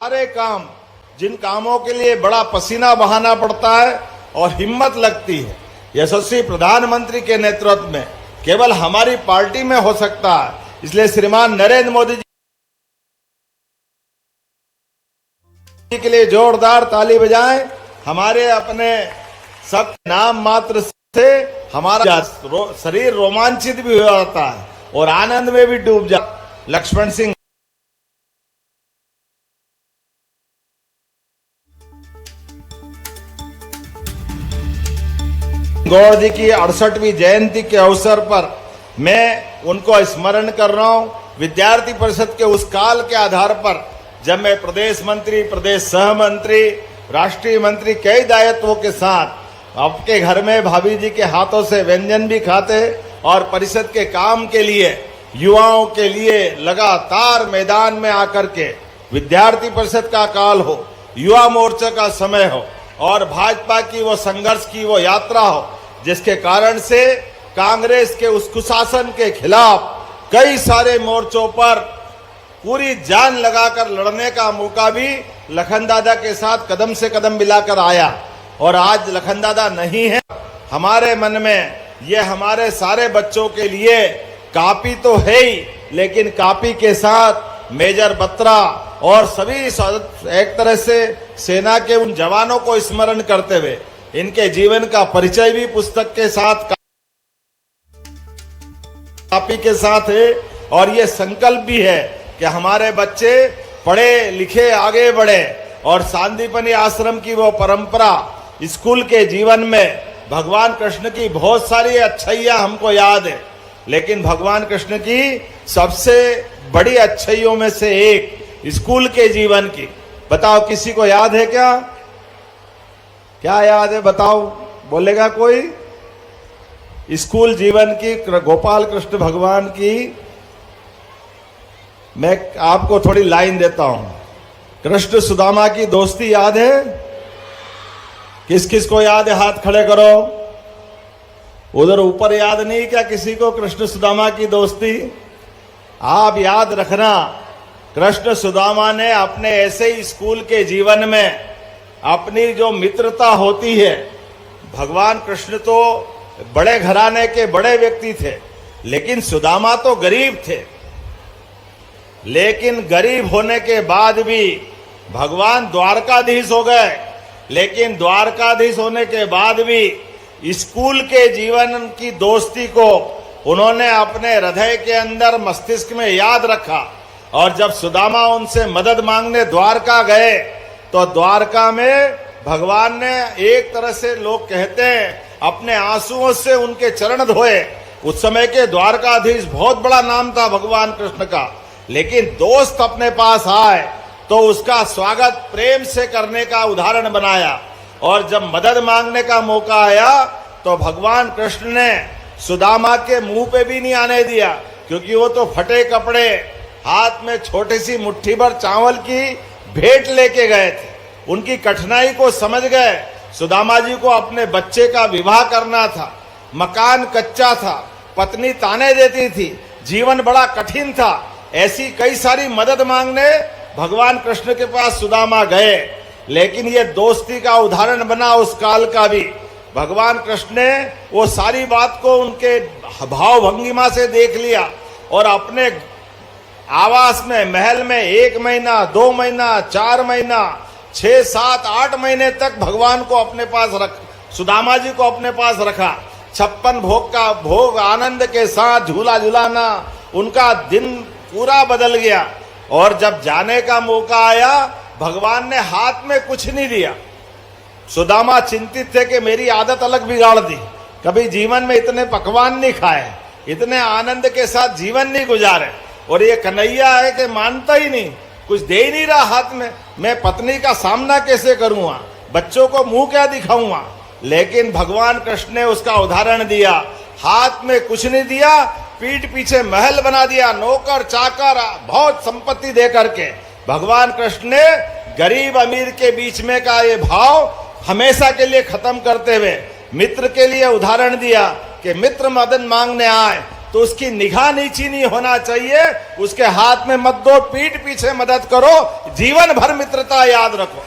सारे काम, जिन कामों के लिए बड़ा पसीना बहाना पड़ता है और हिम्मत लगती है, यशस्वी प्रधानमंत्री के नेतृत्व में केवल हमारी पार्टी में हो सकता है। इसलिए श्रीमान नरेंद्र मोदी जी के लिए जोरदार ताली बजाएं। हमारे अपने सब नाम मात्र से हमारा शरीर रोमांचित भी हो जाता है और आनंद में भी डूब जाता। लक्ष्मण सिंह गौड़ जी की 68वीं जयंती के अवसर पर मैं उनको स्मरण कर रहा हूं। विद्यार्थी परिषद के उस काल के आधार पर जब मैं प्रदेश मंत्री, प्रदेश सह मंत्री, राष्ट्रीय मंत्री कई दायित्वों के साथ आपके घर में भाभी जी के हाथों से व्यंजन भी खाते और परिषद के काम के लिए युवाओं के लिए लगातार मैदान में आकर के विद्यार्थी परिषद का काल हो, युवा मोर्चा का समय हो और भाजपा की वो संघर्ष की वो यात्रा हो, जिसके कारण से कांग्रेस के उस कुशासन के खिलाफ कई सारे मोर्चों पर पूरी जान लगाकर लड़ने का मौका भी लखन दादा के साथ कदम से कदम मिलाकर आया। और आज लखन दादा नहीं है हमारे मन में, ये हमारे सारे बच्चों के लिए कापी तो है ही, लेकिन कापी के साथ मेजर बत्रा और सभी एक तरह से सेना के उन जवानों को स्मरण करते हुए इनके जीवन का परिचय भी पुस्तक के साथ, कापी के साथ है। और ये संकल्प भी है कि हमारे बच्चे पढ़े लिखे आगे बढ़े और सांदीपनी आश्रम की वो परंपरा, स्कूल के जीवन में भगवान कृष्ण की बहुत सारी अच्छाइयां हमको याद है, लेकिन भगवान कृष्ण की सबसे बड़ी अच्छाइयों में से एक स्कूल के जीवन की, बताओ किसी को याद है क्या? क्या याद है बताओ, बोलेगा कोई? स्कूल जीवन की गोपाल कृष्ण भगवान की मैं आपको थोड़ी लाइन देता हूं। कृष्ण सुदामा की दोस्ती याद है? किस किस को याद है? हाथ खड़े करो। उधर ऊपर याद नहीं क्या किसी को कृष्ण सुदामा की दोस्ती? आप याद रखना, कृष्ण सुदामा ने अपने ऐसे ही स्कूल के जीवन में अपनी जो मित्रता होती है, भगवान कृष्ण तो बड़े घराने के बड़े व्यक्ति थे, लेकिन सुदामा तो गरीब थे। लेकिन गरीब होने के बाद भी भगवान द्वारकाधीश हो गए, लेकिन द्वारकाधीश होने के बाद भी स्कूल के जीवन की दोस्ती को उन्होंने अपने हृदय के अंदर मस्तिष्क में याद रखा। और जब सुदामा उनसे मदद मांगने द्वारका गए तो द्वारका में भगवान ने एक तरह से लोग कहते हैं अपने आंसुओं से उनके चरण धोए। उस समय के द्वारकाधीश बहुत बड़ा नाम था भगवान कृष्ण का, लेकिन दोस्त अपने पास आए तो उसका स्वागत प्रेम से करने का उदाहरण बनाया। और जब मदद मांगने का मौका आया तो भगवान कृष्ण ने सुदामा के मुंह पे भी नहीं आने दिया, क्योंकि वो तो फटे कपड़े, हाथ में छोटी सी मुट्ठी भर चावल की भेंट लेके गए थे। उनकी कठिनाई को समझ गए। सुदामा जी को अपने बच्चे का विवाह करना था, मकान कच्चा था, पत्नी ताने देती थी, जीवन बड़ा कठिन था। ऐसी कई सारी मदद मांगने भगवान कृष्ण के पास सुदामा गए, लेकिन ये दोस्ती का उदाहरण बना उस काल का भी। भगवान कृष्ण ने वो सारी बात को उनके भाव भंगिमा से देख लिया और अपने आवास में, महल में 1 महीना, 2 महीना, 4 महीना, 6, 7, 8 महीने तक भगवान को अपने पास सुदामा जी को अपने पास रखा। 56 भोग का भोग आनंद के साथ झूला झुलाना, उनका दिन पूरा बदल गया। और जब जाने का मौका आया, भगवान ने हाथ में कुछ नहीं दिया। सुदामा चिंतित थे कि मेरी आदत अलग बिगाड़ दी, कभी जीवन में इतने पकवान नहीं खाए, इतने आनंद के साथ जीवन नहीं गुजारे। और ये कन्हैया है कि मानता ही नहीं, कुछ दे ही नहीं रहा हाथ में। मैं पत्नी का सामना कैसे करूंगा, बच्चों को मुंह क्या दिखाऊंगा? लेकिन भगवान कृष्ण ने उसका उदाहरण दिया। हाथ में कुछ नहीं दिया, पीठ पीछे महल बना दिया, नौकर चाकर बहुत संपत्ति दे करके। भगवान कृष्ण ने गरीब अमीर के बीच में का ये भाव हमेशा के लिए खत्म करते हुए मित्र के लिए उदाहरण दिया कि मित्र मदद मांगने आए तो उसकी निगाह नीची नहीं होना चाहिए। उसके हाथ में मत दो, पीठ पीछे मदद करो, जीवन भर मित्रता याद रखो।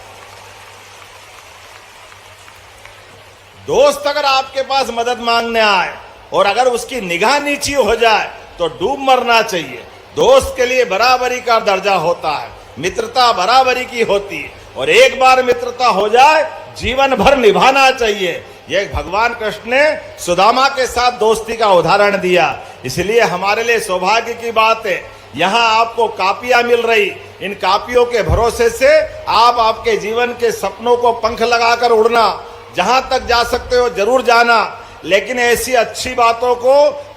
दोस्त अगर आपके पास मदद मांगने आए और अगर उसकी निगाह नीची हो जाए तो डूब मरना चाहिए। दोस्त के लिए बराबरी का दर्जा होता है, मित्रता बराबरी की होती है, और एक बार मित्रता हो जाए जीवन भर निभाना चाहिए। ये भगवान कृष्ण ने सुदामा के साथ दोस्ती का उदाहरण दिया। इसलिए हमारे लिए सौभाग्य की बात है, यहाँ आपको कापियां मिल रही। इन कापियों के भरोसे से आप आपके जीवन के सपनों को पंख लगाकर उड़ना, जहां तक जा सकते हो जरूर जाना, लेकिन ऐसी अच्छी बातों को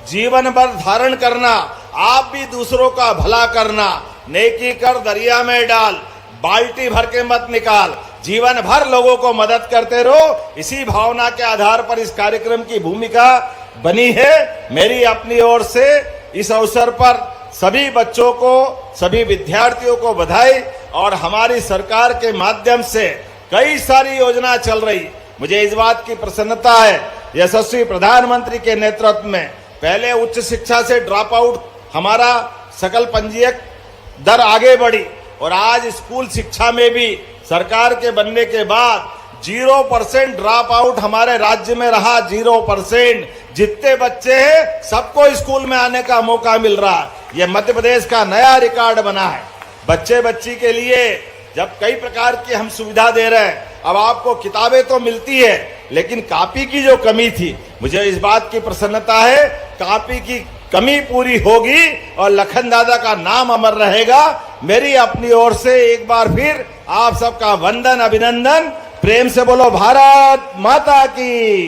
जीवन भर धारण करना, आप भी दूसरों का भला करना। नेकी कर दरिया में डाल, बाल्टी भर के मत निकाल, जीवन भर लोगों को मदद करते रहो। इसी भावना के आधार पर इस कार्यक्रम की भूमिका बनी है। मेरी अपनी ओर से इस अवसर पर सभी बच्चों को, सभी विद्यार्थियों को बधाई। और हमारी सरकार के माध्यम से कई सारी योजना चल रही, मुझे इस बात की प्रसन्नता है, यशस्वी प्रधानमंत्री के नेतृत्व में पहले उच्च शिक्षा से ड्रॉप आउट हमारा सकल पंजीयक दर आगे बढ़ी, और आज स्कूल शिक्षा में भी सरकार के बनने के बाद 0% ड्रॉप आउट हमारे राज्य में रहा। 0%। जितने बच्चे हैं सबको स्कूल में आने का मौका मिल रहा है। यह मध्य प्रदेश का नया रिकॉर्ड बना है। बच्चे बच्ची के लिए जब कई प्रकार की हम सुविधा दे रहे हैं, अब आपको किताबें तो मिलती है, लेकिन कॉपी की जो कमी थी, मुझे इस बात की प्रसन्नता है, कॉपी की कमी पूरी होगी और लखन दादा का नाम अमर रहेगा। मेरी अपनी ओर से एक बार फिर आप सबका वंदन, अभिनंदन। प्रेम से बोलो भारत माता की,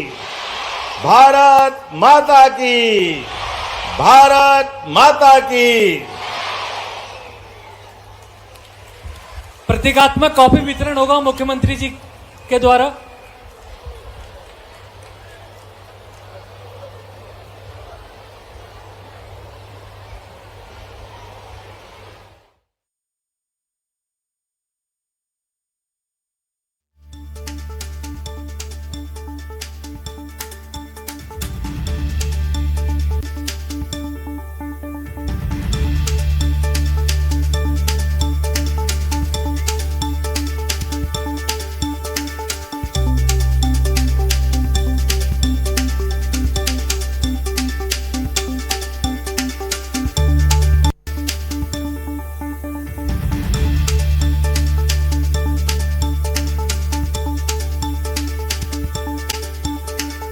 भारत माता की, भारत माता की। प्रतीकात्मक कॉपी वितरण होगा मुख्यमंत्री जी के द्वारा।